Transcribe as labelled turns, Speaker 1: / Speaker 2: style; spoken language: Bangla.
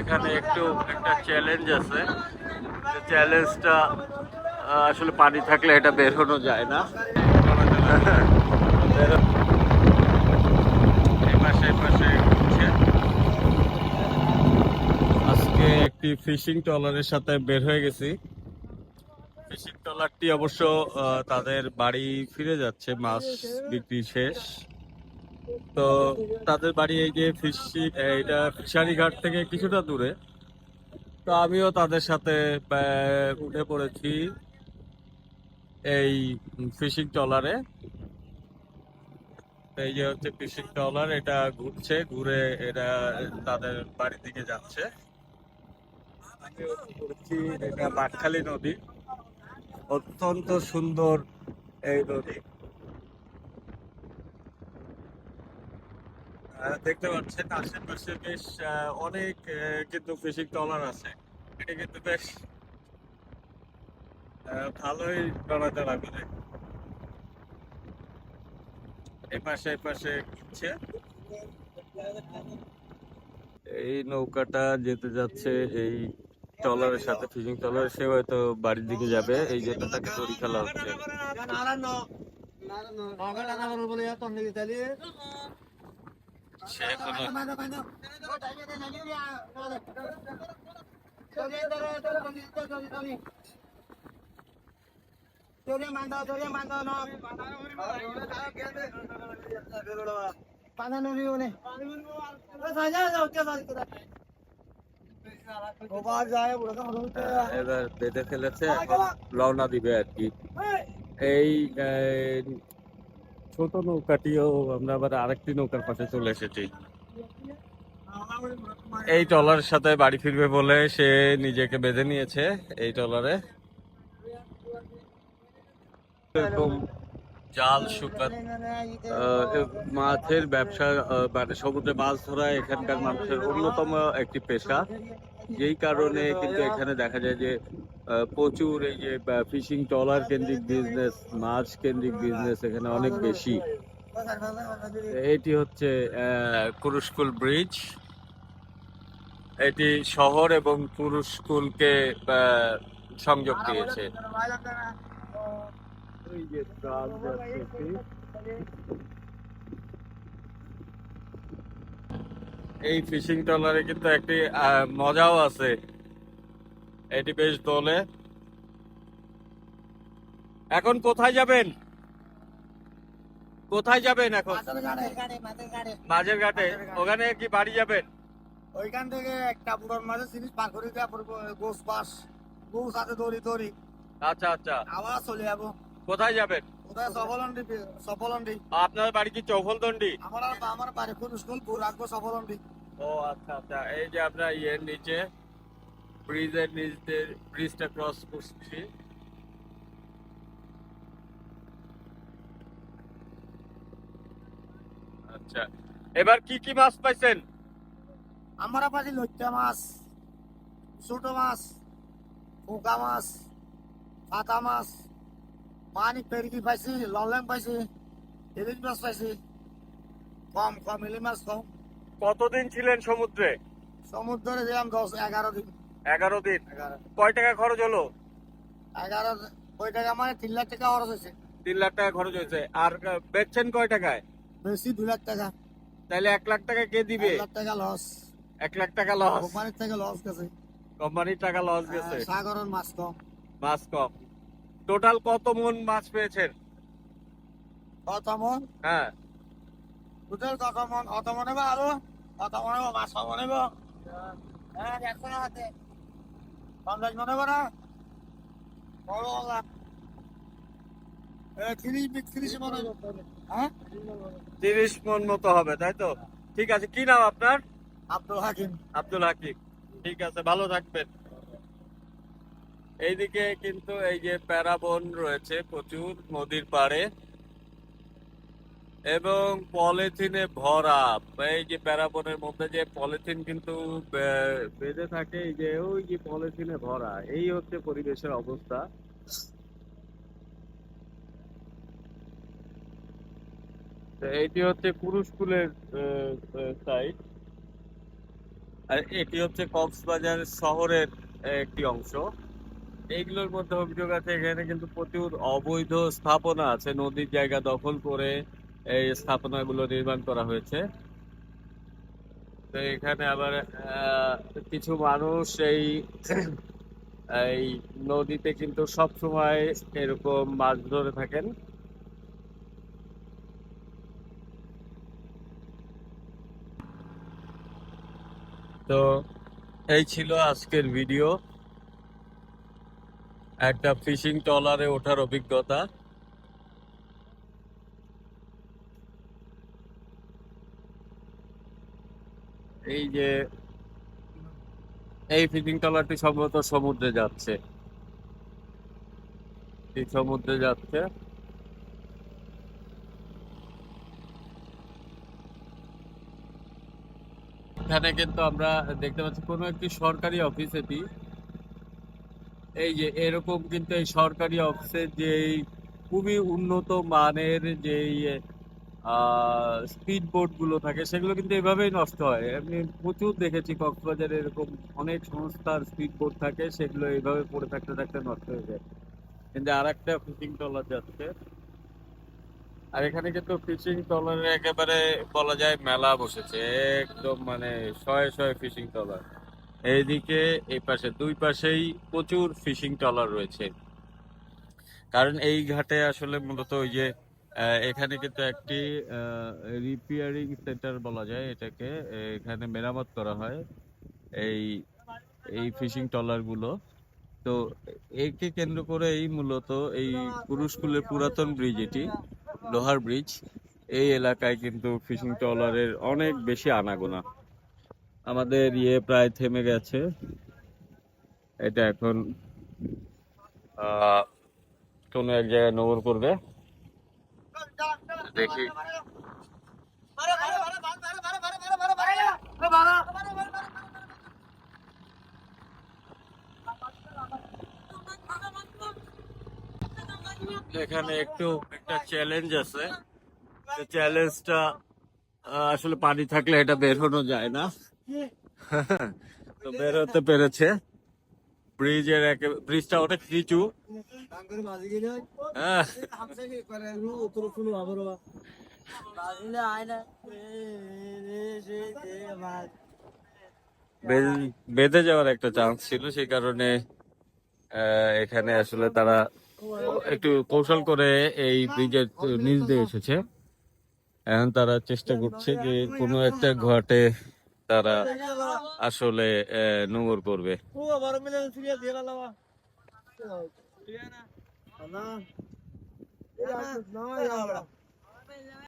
Speaker 1: এখানে একটু একটা চ্যালেঞ্জ আছে। চ্যালেঞ্জটা আসলে পানি থাকলে এটা বেরোনো যায় না। এই পাশে ঘুরছে। আজকে একটি ফিশিং ট্রলারের সাথে বের হয়ে গেছি। ফিশিং ট্রলারটি অবশ্য তাদের বাড়ি ফিরে যাচ্ছে, মাছ বিক্রি শেষ। তো তাদের বাড়ি এই যে এটা ফিশারি ঘাট থেকে কিছুটা দূরে। তো আমিও তাদের সাথে উঠে পড়েছি এই ফিশিং ট্রলারে। এই যে হচ্ছে ফিশিং ট্রলার, এটা ঘুরছে, ঘুরে এটা তাদের বাড়ির দিকে যাচ্ছে। আমিও উঠে পড়েছি। এটা বাঁকখালী নদী, অত্যন্ত সুন্দর এই নদী। দেখতে পাচ্ছেন আশেপাশে বেশ অনেক কিন্তু ফিশিং ট্রলার আছে। এটা কিন্তু বেশ ভালোই নড়াচড়া করে। এপাশে ঘুরছে। এই নৌকাটা যেতে যাচ্ছে এই ট্রলারের সাথে, ফিশিং ট্রলার। সে হয়তো বাড়ির দিকে যাবে, এই জন্য তাকে দড়ি খেলা হচ্ছে। সে এখনো এবার বেঁধে ফেলেছে, এখন রওনা দিবে আর কি। এই ছোট নৌকাটিও আমরা আবার আরেকটি নৌকার পাশে চলে এসেছি। এই ট্রলারের সাথে বাড়ি ফিরবে বলে সে নিজেকে বেঁধে নিয়েছে এই ট্রলারে। এরকম জাল শুকাত মাছের ব্যবসা, মানে সমুদ্রে মাছ ধরা এখানকার মানুষের অন্যতম একটি পেশা। যেই কারণে কিন্তু এখানে দেখা যায় যে প্রচুর এই যে ফিশিং ট্রলার কেন্দ্রিক বিজনেস, মাছ কেন্দ্রিক বিজনেস এখানে অনেক বেশি। এটি হচ্ছে কুরুশকুল ব্রিজ। এটি শহর এবং কুরুশকুলকে সংযোগ দিয়েছে। এই যে ট্রাক যাচ্ছে, এই ফিশিং ট্রলারে কিন্তু একটি মজাও আছে। এটি বেশ দোলে। এখন কোথায় যাবেন? কোথায় যাবেন এখন? মাঝের ঘাটে। ওখানে কি বাড়ি যাবেন?
Speaker 2: ওইখান থেকে একটা পুরোর মাঝে জিনিস পার করে দেওয়া গোস পাস গোস আছে দড়ি দড়ি।
Speaker 1: আচ্ছা আচ্ছা,
Speaker 2: আবার চলে যাবো।
Speaker 1: কোথায় যাবেন?
Speaker 2: কোথায় সফলন্ডি সফলন্ডি।
Speaker 1: আপনার বাড়ি কি চৌফলদন্ডি?
Speaker 2: আমার বাড়ি কোন স্কুল রাখবো সফলন্ডি।
Speaker 1: ও আচ্ছা আচ্ছা, এই যে আমরা ইয়ের নিচে, ব্রিজের নিচ দিয়ে ব্রিজটা ক্রস করছি। আচ্ছা, এবার কি কি মাছ পাইছেন?
Speaker 2: আমরা পাচ্ছি লইট্টা মাছ, ছোট মাছ, পোকা মাছ, পাতা মাছ, পানি পেরকি পাইছি, ললেম পাইছি, ইলিশ মাছ পাইছি। কম কম ইলিশ মাছ কম।
Speaker 1: কতদিন ছিলেন সমুদ্রে?
Speaker 2: সমুদ্রে ছিলাম 10-11 দিন।
Speaker 1: 11 দিন।
Speaker 2: 11
Speaker 1: কয় টাকা খরচ হলো?
Speaker 2: 11 ওই টাকা মানে 3 লাখ টাকা খরচ হয়েছে।
Speaker 1: 3 লাখ টাকা খরচ হয়েছে। আর বেচছেন কয় টাকায়?
Speaker 2: বেশি 2 লাখ টাকা।
Speaker 1: তাহলে 1 লাখ টাকা কে দিবে?
Speaker 2: 1 লাখ টাকা লস।
Speaker 1: 1 লাখ টাকা লস।
Speaker 2: কোম্পানির থেকে লস গেছে।
Speaker 1: কোম্পানির টাকা লস গেছে।
Speaker 2: সাগরের মাছ কম।
Speaker 1: মাছ কম। টোটাল কত মন মাছ পেয়েছেন?
Speaker 2: কত মন?
Speaker 1: হ্যাঁ,
Speaker 2: টোটাল কত মন? কত মন হবে আরো? কত মন হবে? মাছ কত মন হবে? হ্যাঁ, 100 হাতে 50 মন হবে না? বড় বললাম 30 মন হবে। হ্যাঁ,
Speaker 1: 30 মন মতো হবে, তাই তো? ঠিক আছে, কি নাম আপনার?
Speaker 2: আব্দুল হাকিম।
Speaker 1: আব্দুল হাকিম। ঠিক আছে, ভালো থাকবেন। এইদিকে কিন্তু এই যে প্যারাবন রয়েছে প্রচুর নদীর পাড়ে, এবং পলিথিনে ভরা। এই যে প্যারাবনের মধ্যে যে পলিথিন কিন্তু বেঁধে থাকে, এই যে ওই যে পলিথিনে ভরা, এই হচ্ছে পরিবেশের অবস্থা। তো এইটি হচ্ছে কুরুশকুলের সাইড। আর এটি হচ্ছে কক্সবাজার শহরের একটি অংশ। এইগুলোর মধ্যে অভিযোগ আছে এখানে কিন্তু প্রচুর অবৈধ স্থাপনা আছে, নদীর জায়গা দখল করে এই স্থাপনাগুলো নির্মাণ করা হয়েছে। তো এখানে আবার কিছু মানুষ এই এই নদীতে কিন্তু সব সময় এরকম মাছ ধরে থাকেন। তো এই ছিল আজকের ভিডিও, একটা ফিশিং ট্রলারে ওঠার অভিজ্ঞতা। এই যে এই ফিশিং ট্রলারটি সম্ভবত সমুদ্রে যাচ্ছে, এই সমুদ্রে যাচ্ছে। এখানে কিন্তু আমরা দেখতে পাচ্ছি কোনো একটি সরকারি অফিস এটি। এই যে এরকম কিন্তু এই সরকারি অফিসের যে খুবই উন্নত মানের যেই স্পিড বোট গুলো থাকে সেগুলো কিন্তু এভাবেই নষ্ট হয়। আমি প্রচুর দেখেছি কক্সবাজারে এরকম অনেক সংস্থার স্পিড বোট থাকে, সেগুলো এইভাবে পড়ে থাকতে থাকতে নষ্ট হয়ে যায়। কিন্তু আর একটা ফিশিং ট্রলার যাচ্ছে, আর এখানে কিন্তু ফিশিং ট্রলারের একেবারে বলা যায় মেলা বসেছে, একদম মানে শয়ে শয়ে ফিশিং ট্রলার। এইদিকে এই পাশে দুই পাশেই প্রচুর ফিশিং ট্রলার রয়েছে। কারণ এই ঘাটে আসলে মূলত ওই যে এখানে কিন্তু একটি রিপেয়ারিং সেন্টার বলা যায় এটাকে, এখানে মেরামত করা হয় এই এই ফিশিং ট্রলার গুলো। তো একে কেন্দ্র করেই মূলত এই কুরুশকুলের পুরাতন ব্রিজ, এটি লোহার ব্রিজ, এই এলাকায় কিন্তু ফিশিং ট্রলারের অনেক বেশি আনাগোনা। আমাদের প্রায় থেমে গেছে, এটা এখন আহ কোনো এক জায়গায় নোঙর করবে, দেখি। এখানে একটু একটা চ্যালেঞ্জ আছে, চ্যালেঞ্জটা আসলে পানি থাকলে এটা বের হনো যায় না। তো বের হতে পেরেছে। ব্রিজটা অনেক নিচু। হ্যাঁ, বেঁধে যাওয়ার একটা চান্স ছিল, সেই কারণে এখানে আসলে তারা একটু কৌশল করে এই ব্রিজের নিচ দিয়ে এসেছে। এখন তারা চেষ্টা করছে যে কোনো একটা ঘাটে তারা আসলে নোঙর করবে।